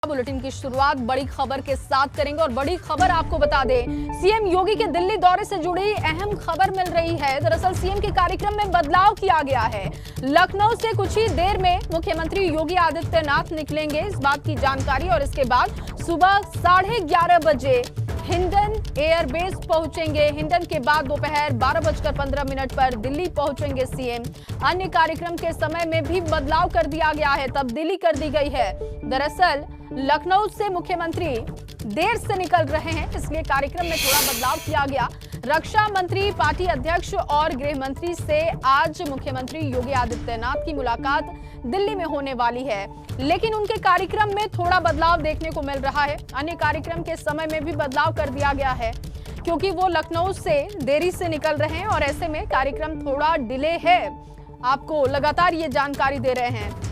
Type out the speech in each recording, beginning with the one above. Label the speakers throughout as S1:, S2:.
S1: Bulletin की शुरुआत बड़ी खबर के साथ करेंगे और बड़ी खबर आपको बता दें, सीएम योगी के दिल्ली दौरे से जुड़ी अहम खबर मिल रही है। दरअसल सीएम के कार्यक्रम में बदलाव किया गया है। लखनऊ से कुछ ही देर में मुख्यमंत्री योगी आदित्यनाथ निकलेंगे, इस बात की जानकारी। और इसके बाद सुबह 11:30 बजे हिंडन एयरबेस पहुंचेंगे। हिंडन के बाद दोपहर 12:15 पर दिल्ली पहुंचेंगे सीएम। अन्य कार्यक्रम के समय में भी बदलाव कर दिया गया है, तब्दीली कर दी गई है। दरअसल लखनऊ से मुख्यमंत्री देर से निकल रहे हैं, इसलिए कार्यक्रम में थोड़ा बदलाव किया गया। रक्षा मंत्री, पार्टी अध्यक्ष और गृह मंत्री से आज मुख्यमंत्री योगी आदित्यनाथ की मुलाकात दिल्ली में होने वाली है, लेकिन उनके कार्यक्रम में थोड़ा बदलाव देखने को मिल रहा है। अन्य कार्यक्रम के समय में भी बदलाव कर दिया गया है, क्योंकि वो लखनऊ से देरी से निकल रहे हैं और ऐसे में कार्यक्रम थोड़ा डिले है। आपको लगातार ये जानकारी दे रहे हैं।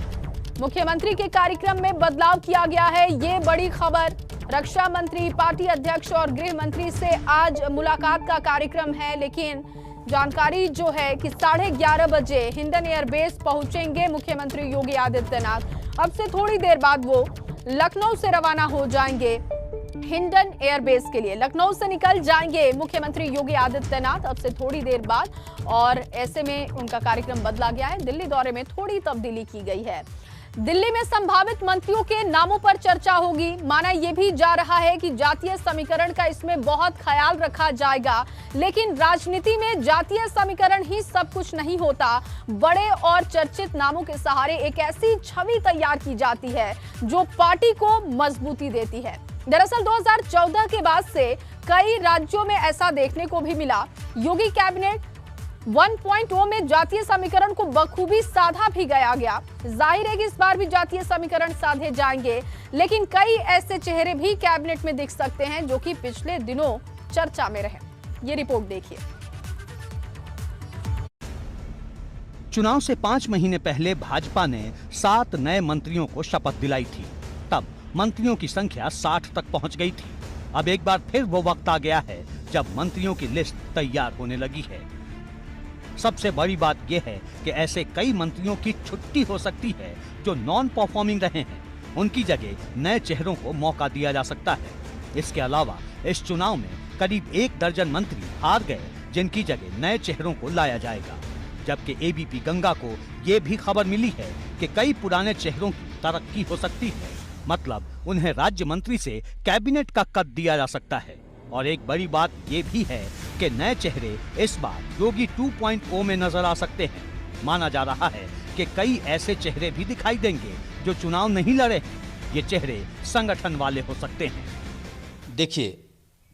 S1: मुख्यमंत्री के कार्यक्रम में बदलाव किया गया है, ये बड़ी खबर। रक्षा मंत्री, पार्टी अध्यक्ष और गृह मंत्री से आज मुलाकात का कार्यक्रम है, लेकिन जानकारी जो है कि 11:30 बजे हिंडन एयरबेस पहुंचेंगे मुख्यमंत्री योगी आदित्यनाथ। अब से थोड़ी देर बाद वो लखनऊ से रवाना हो जाएंगे हिंडन एयरबेस के लिए। लखनऊ से निकल जाएंगे मुख्यमंत्री योगी आदित्यनाथ अब से थोड़ी देर बाद, और ऐसे में उनका कार्यक्रम बदला गया है। दिल्ली दौरे में थोड़ी तब्दीली की गई है। दिल्ली में संभावित मंत्रियों के नामों पर चर्चा होगी। माना यह भी जा रहा है कि जातीय समीकरण का इसमें बहुत ख्याल रखा जाएगा, लेकिन राजनीति में जातीय समीकरण ही सब कुछ नहीं होता। बड़े और चर्चित नामों के सहारे एक ऐसी छवि तैयार की जाती है जो पार्टी को मजबूती देती है। दरअसल 2014 के बाद से कई राज्यों में ऐसा देखने को भी मिला। योगी कैबिनेट 1.0 में जातीय समीकरण को बखूबी साधा भी गया। जाहिर है कि इस बार भी जातीय समीकरण साधे जाएंगे, लेकिन कई ऐसे चेहरे भी कैबिनेट में दिख सकते हैं जो कि पिछले दिनों चर्चा में रहे। ये रिपोर्ट देखिए।
S2: चुनाव से 5 महीने पहले भाजपा ने 7 नए मंत्रियों को शपथ दिलाई थी। तब मंत्रियों की संख्या 60 तक पहुंच गई थी। अब एक बार फिर वो वक्त आ गया है जब मंत्रियों की लिस्ट तैयार होने लगी है। सबसे बड़ी बात यह है कि ऐसे कई मंत्रियों की छुट्टी हो सकती है जो नॉन परफॉर्मिंग रहे हैं। उनकी जगह नए चेहरों को मौका दिया जा सकता है। इसके अलावा इस चुनाव में करीब 1 दर्जन मंत्री हार गए, जिनकी जगह नए चेहरों को लाया जाएगा। जबकि एबीपी गंगा को ये भी खबर मिली है कि कई पुराने चेहरों की तरक्की हो सकती है, मतलब उन्हें राज्य मंत्री से कैबिनेट का कद दिया जा सकता है। और एक बड़ी बात ये भी है कि नए चेहरे इस बार योगी 2.0 में नजर आ सकते हैं। माना जा रहा है कि कई ऐसे चेहरे भी दिखाई देंगे जो चुनाव नहीं लड़े हैं। ये चेहरे संगठन वाले हो सकते हैं।
S3: देखिए,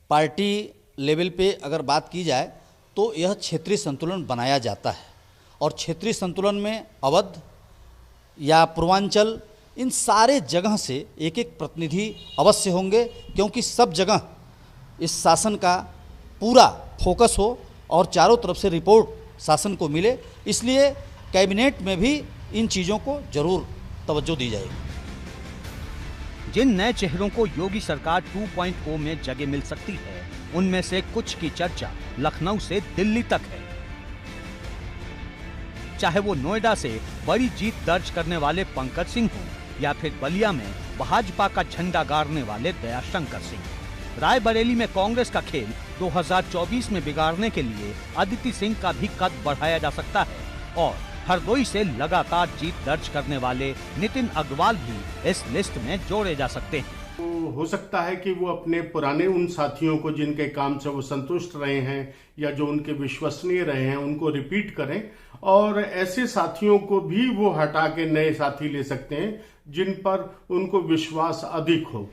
S3: पार्टी लेवल पे अगर बात की जाए तो यह क्षेत्रीय संतुलन बनाया जाता है, और क्षेत्रीय संतुलन में अवध या पूर्वांचल, इन सारे जगह से एक एक प्रतिनिधि अवश्य होंगे, क्योंकि सब जगह इस शासन का पूरा फोकस हो और चारों तरफ से रिपोर्ट शासन को मिले। इसलिए कैबिनेट में भी इन चीज़ों को जरूर तवज्जो दी जाएगी।
S2: जिन नए चेहरों को योगी सरकार 2.0 में जगह मिल सकती है, उनमें से कुछ की चर्चा लखनऊ से दिल्ली तक है। चाहे वो नोएडा से बड़ी जीत दर्ज करने वाले पंकज सिंह हों, या फिर बलिया में भाजपा का झंडा गाड़ने वाले दयाशंकर सिंह। रायबरेली में कांग्रेस का खेल 2024 में बिगाड़ने के लिए अदिति सिंह का भी कद बढ़ाया जा सकता है, और हरदोई से लगातार जीत दर्ज करने वाले नितिन अग्रवाल भी इस लिस्ट में जोड़े जा सकते हैं।
S4: तो हो सकता है कि वो अपने पुराने उन साथियों को जिनके काम से वो संतुष्ट रहे हैं या जो उनके विश्वसनीय रहे हैं, उनको रिपीट करें, और ऐसे साथियों को भी वो हटा के नए साथी ले सकते हैं जिन पर उनको विश्वास अधिक हो।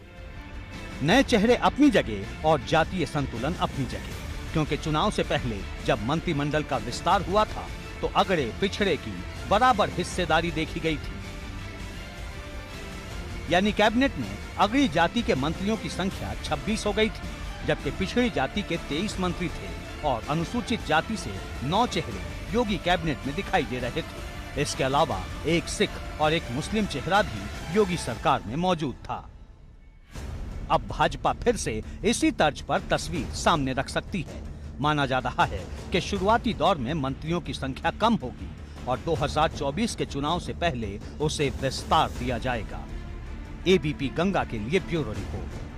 S2: नए चेहरे अपनी जगह और जातीय संतुलन अपनी जगह, क्योंकि चुनाव से पहले जब मंत्रिमंडल का विस्तार हुआ था तो अगड़े पिछड़े की बराबर हिस्सेदारी देखी गई थी। यानी कैबिनेट में अगड़ी जाति के मंत्रियों की संख्या 26 हो गई थी, जबकि पिछड़ी जाति के 23 मंत्री थे, और अनुसूचित जाति से 9 चेहरे योगी कैबिनेट में दिखाई दे रहे थे। इसके अलावा एक सिख और एक मुस्लिम चेहरा भी योगी सरकार में मौजूद था। अब भाजपा फिर से इसी तर्ज पर तस्वीर सामने रख सकती है। माना जा रहा है कि शुरुआती दौर में मंत्रियों की संख्या कम होगी और 2024 के चुनाव से पहले उसे विस्तार दिया जाएगा। एबीपी गंगा के लिए ब्यूरो रिपोर्ट।